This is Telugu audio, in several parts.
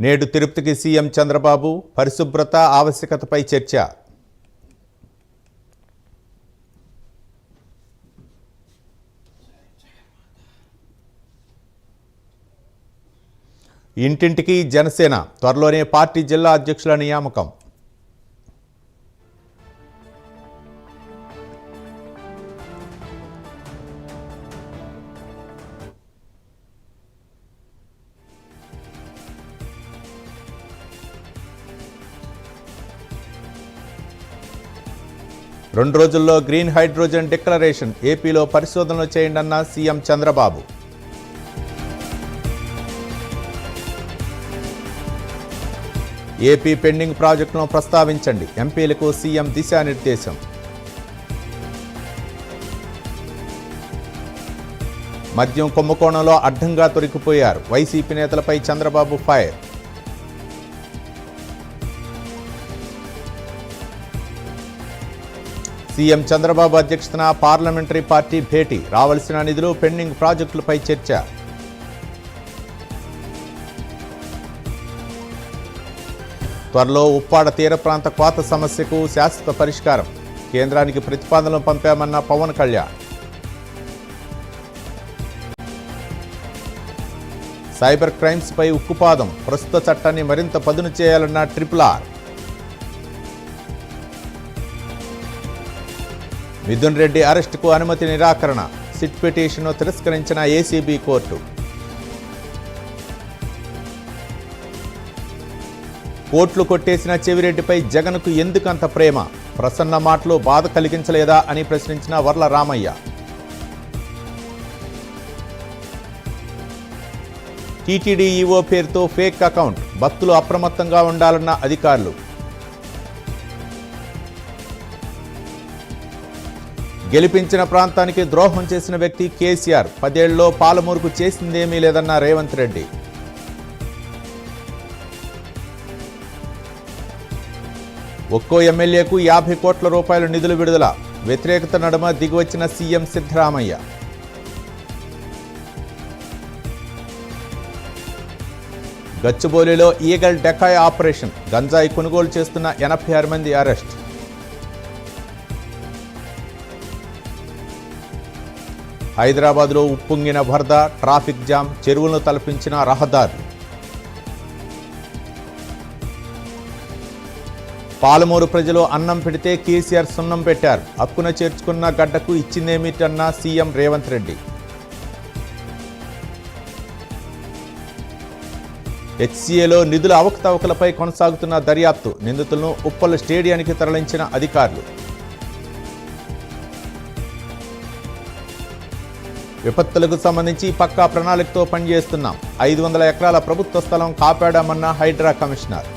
నేడు తిరుపతికి సీఎం చంద్రబాబు పరిశుభ్రత ఆవశ్యకతపై చర్చ. ఇంటింటికి జనసేన, త్వరలోనే పార్టీ జిల్లా అధ్యక్షుల నియామకం. రెండు రోజుల్లో గ్రీన్ హైడ్రోజన్ డిక్లరేషన్, ఏపీలో పరిశోధనలు చేయండి అన్న సీఎం చంద్రబాబు. ఏపీ పెండింగ్ ప్రాజెక్టులను ప్రస్తావించండి, ఎంపీలకు సీఎం దిశానిర్దేశం. మద్యం కుంభకోణంలో అడ్డంగా దొరికిపోయారు, వైసీపీ నేతలపై చంద్రబాబు ఫైర్. సీఎం చంద్రబాబు అధ్యక్షతన పార్లమెంటరీ పార్టీ భేటీ, రావాల్సిన నిధులు, పెండింగ్ ప్రాజెక్టులపై చర్చ. త్వరలో ఉప్పాడ తీర ప్రాంత కోత సమస్యకు శాశ్వత పరిష్కారం, కేంద్రానికి ప్రతిపాదనలు పంపామన్న పవన్ కళ్యాణ్. సైబర్ క్రైమ్స్పై ఉక్కుపాదం, ప్రస్తుత చట్టాన్ని మరింత పదును చేయాలన్న RRR. మిథున్ రెడ్డి అరెస్టుకు అనుమతి నిరాకరణ, సిట్ పిటిషన్ను తిరస్కరించిన ఏసీబీ కోర్టు. కోట్లు కొట్టేసిన చెవిరెడ్డిపై జగన్కు ఎందుకంత ప్రేమ, ప్రసన్న మాటలు బాధ కలిగించలేదా అని ప్రశ్నించిన వర్ల రామయ్య. టీటీడీ ఈవో పేరుతో ఫేక్ అకౌంట్, భక్తులు అప్రమత్తంగా ఉండాలన్న అధికారులు. గెలిపించిన ప్రాంతానికి ద్రోహం చేసిన వ్యక్తి కేసీఆర్, 10 ఏళ్లలో పాలమూరుకు చేసిందేమీ లేదన్న రేవంత్ రెడ్డి. ఒక్కో ఎమ్మెల్యేకు 50 కోట్ల రూపాయల నిధులు విడుదల, వ్యతిరేకత నడుమ దిగివచ్చిన సీఎం సిద్ధరామయ్య. గచ్చిబౌలిలో ఈగల్ డెకాయ్ ఆపరేషన్, గంజాయి కొనుగోలు చేస్తున్న 86 మంది అరెస్ట్. హైదరాబాద్లో ఉప్పొంగిన వరద, ట్రాఫిక్ జామ్, చెరువులను తలపించిన రహదారులు. పాలమూరు ప్రజలు అన్నం పెడితే కేసీఆర్ సున్నం పెట్టారు, హక్కున చేర్చుకున్న గడ్డకు ఇచ్చిందేమిటన్న సీఎం రేవంత్ రెడ్డి. హెచ్సీఏలో నిధుల అవకతవకలపై కొనసాగుతున్న దర్యాప్తు, నిందితులను ఉప్పల్ స్టేడియానికి తరలించిన అధికారులు. విపత్తులకు సంబంధించి పక్కా ప్రణాళికతో పనిచేస్తున్నాం, 500 ఎకరాల ప్రభుత్వ స్థలం కాపాడామన్న హైడ్రా కమిషనర్.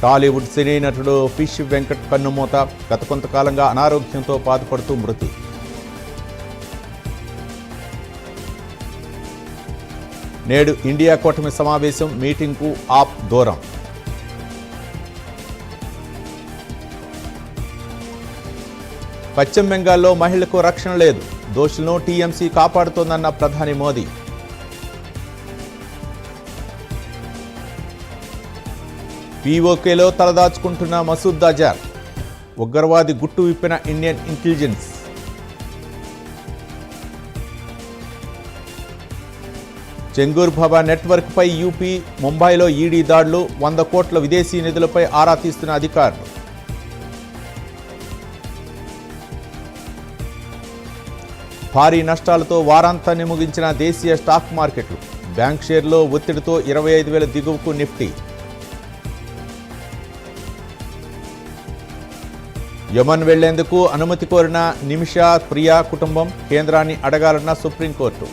టాలీవుడ్ సినీ నటుడు ఫిష్ వెంకట్ కన్నుమూత, గత కొంతకాలంగా అనారోగ్యంతో బాధపడుతూ మృతి. నేడు ఇండియా కూటమి సమావేశం, మీటింగ్కు ఆప్ దూరం. పశ్చిమ బెంగాల్లో మహిళలకు రక్షణ లేదు, దోషులను టీఎంసీ కాపాడుతోందన్న ప్రధాని మోదీ. పీఓకేలో తలదాచుకుంటున్న మసూద్ అజర్, ఉగ్రవాది గుట్టు విప్పిన ఇండియన్ ఇంటెలిజెన్స్. చెంగూర్ బాబా నెట్వర్క్పై యూపీ, ముంబైలో ఈడీ దాడులు, 100 కోట్ల విదేశీ నిధులపై ఆరా తీస్తున్న అధికారులు. భారీ నష్టాలతో వారాంతాన్ని ముగించిన దేశీయ స్టాక్ మార్కెట్లు, బ్యాంక్ షేర్లో ఒత్తిడితో 25,000 దిగువకు నిఫ్టీ. యమన్ వెళ్లేందుకు అనుమతి కోరిన నిమిషా ప్రియా కుటుంబం, కేంద్రాన్ని అడగాలన్న సుప్రీంకోర్టు.